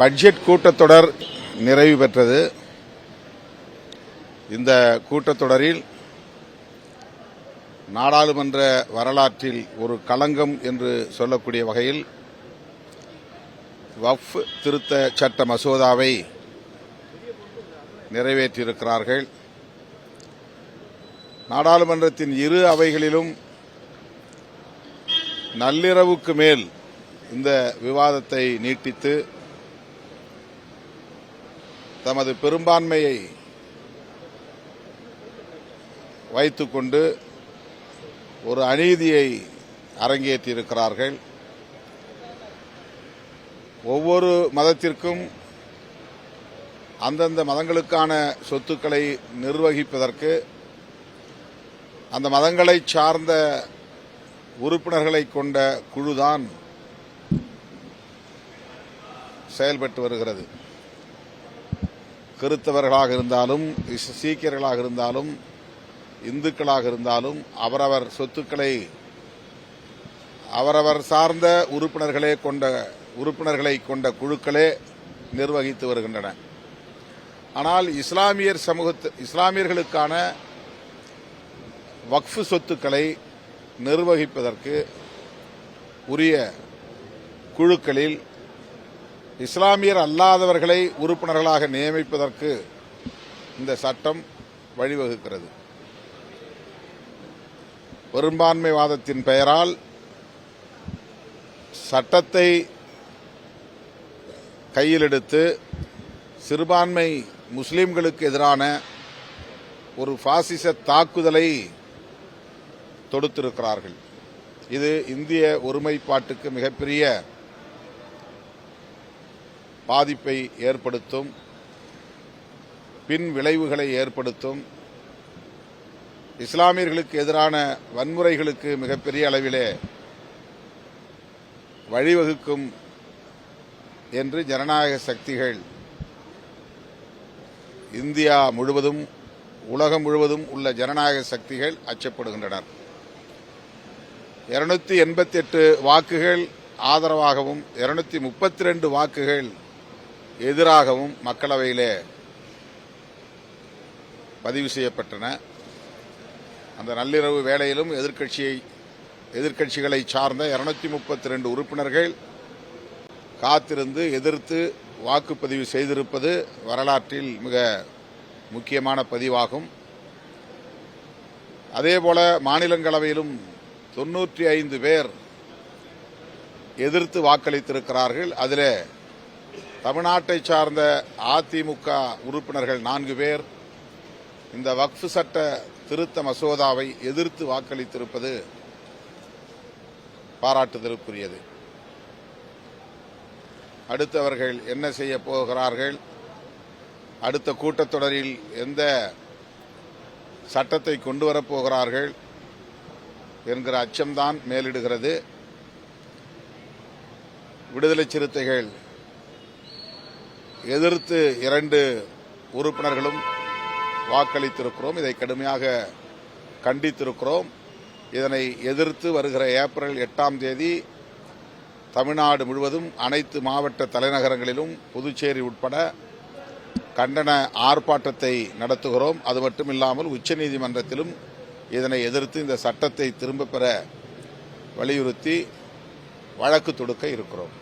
Budget கூட்டத்தொடர் நிறைவு பெற்றது. இந்த கூட்டத்தொடரில் நாடாளுமன்ற வரலாற்றில் ஒரு களங்கம் என்று சொல்லக்கூடிய வகையில் வக்ஃப் திருத்த சட்ட மசோதாவை நிறைவேற்றியிருக்கிறார்கள். நாடாளுமன்றத்தின் இரு அவைகளிலும் நள்ளிரவுக்கு மேல் இந்த விவாதத்தை நீட்டித்து தமது பெரும்பான்மையை வைத்துக்கொண்டு ஒரு அநீதியை அரங்கேற்றியிருக்கிறார்கள். ஒவ்வொரு மதத்திற்கும் அந்தந்த மதங்களுக்கான சொத்துக்களை நிர்வகிப்பதற்கு அந்த மதங்களை சார்ந்த உறுப்பினர்களை கொண்ட குழுதான் செயல்பட்டு வருகிறது. கிறிஸ்தவர்களாக இருந்தாலும் சீக்கியர்களாக இருந்தாலும் இந்துக்களாக இருந்தாலும் அவரவர் சொத்துக்களை அவரவர் சார்ந்த உறுப்பினர்களை கொண்ட குழுக்களே நிர்வகித்து வருகின்றன. ஆனால் இஸ்லாமியர்களுக்கான வக்ஃப் சொத்துக்களை நிர்வகிப்பதற்கு உரிய குழுக்களில் இஸ்லாமியர் அல்லாதவர்களை உறுப்பினர்களாக நியமிப்பதற்கு இந்த சட்டம் வழிவகுக்கிறது. பெரும்பான்மைவாதத்தின் பெயரால் சட்டத்தை கையில் எடுத்து சிறுபான்மை முஸ்லிம்களுக்கு எதிரான ஒரு பாசிச தாக்குதலை தொடுத்திருக்கிறார்கள். இது இந்திய ஒருமைப்பாட்டுக்கு மிகப்பெரிய பாதிப்பை ஏற்படுத்தும், பின் விளைவுகளை ஏற்படுத்தும், இஸ்லாமியர்களுக்கு எதிரான வன்முறைகளுக்கு மிகப்பெரிய அளவிலே வழிவகுக்கும் என்று ஜனநாயக சக்திகள் இந்தியா முழுவதும் உலகம் முழுவதும் உள்ள ஜனநாயக சக்திகள் அச்சப்படுகின்றனர். 288 வாக்குகள் ஆதரவாகவும் 232 வாக்குகள் எதிராகவும் மக்களவையிலே பதிவு செய்யப்பட்டன. அந்த நள்ளிரவு வேளையிலும் எதிர்க்கட்சிகளை சார்ந்த 232 உறுப்பினர்கள் காத்திருந்து எதிர்த்து வாக்குப்பதிவு செய்திருப்பது வரலாற்றில் மிக முக்கியமான பதிவாகும். அதேபோல மாநிலங்களவையிலும் 95 பேர் எதிர்த்து வாக்களித்திருக்கிறார்கள். அதில் தமிழ்நாட்டை சார்ந்த அதிமுக உறுப்பினர்கள் 4 பேர் இந்த வக்ஃப் சட்ட திருத்த மசோதாவை எதிர்த்து வாக்களித்திருப்பது பாராட்டுதலுக்குரியது. அடுத்தவர்கள் என்ன செய்ய போகிறார்கள், அடுத்த கூட்டத்தொடரில் எந்த சட்டத்தை கொண்டு வரப்போகிறார்கள் என்கிற அச்சம்தான் மேலிடுகிறது. விடுதலை சிறுத்தைகள் எதிர்த்து 2 உறுப்பினர்களும் வாக்களித்திருக்கிறோம். இதை கடுமையாக கண்டித்திருக்கிறோம். இதனை எதிர்த்து வருகிற ஏப்ரல் 8ஆம் தேதி தமிழ்நாடு முழுவதும் அனைத்து மாவட்ட தலைநகரங்களிலும் புதுச்சேரி உட்பட கண்டன ஆர்ப்பாட்டத்தை நடத்துகிறோம். அது மட்டுமில்லாமல் உச்சநீதிமன்றத்திலும் இதனை எதிர்த்து இந்த சட்டத்தை திரும்பப் பெற வலியுறுத்தி வழக்கு தொடுக்க இருக்கிறோம்.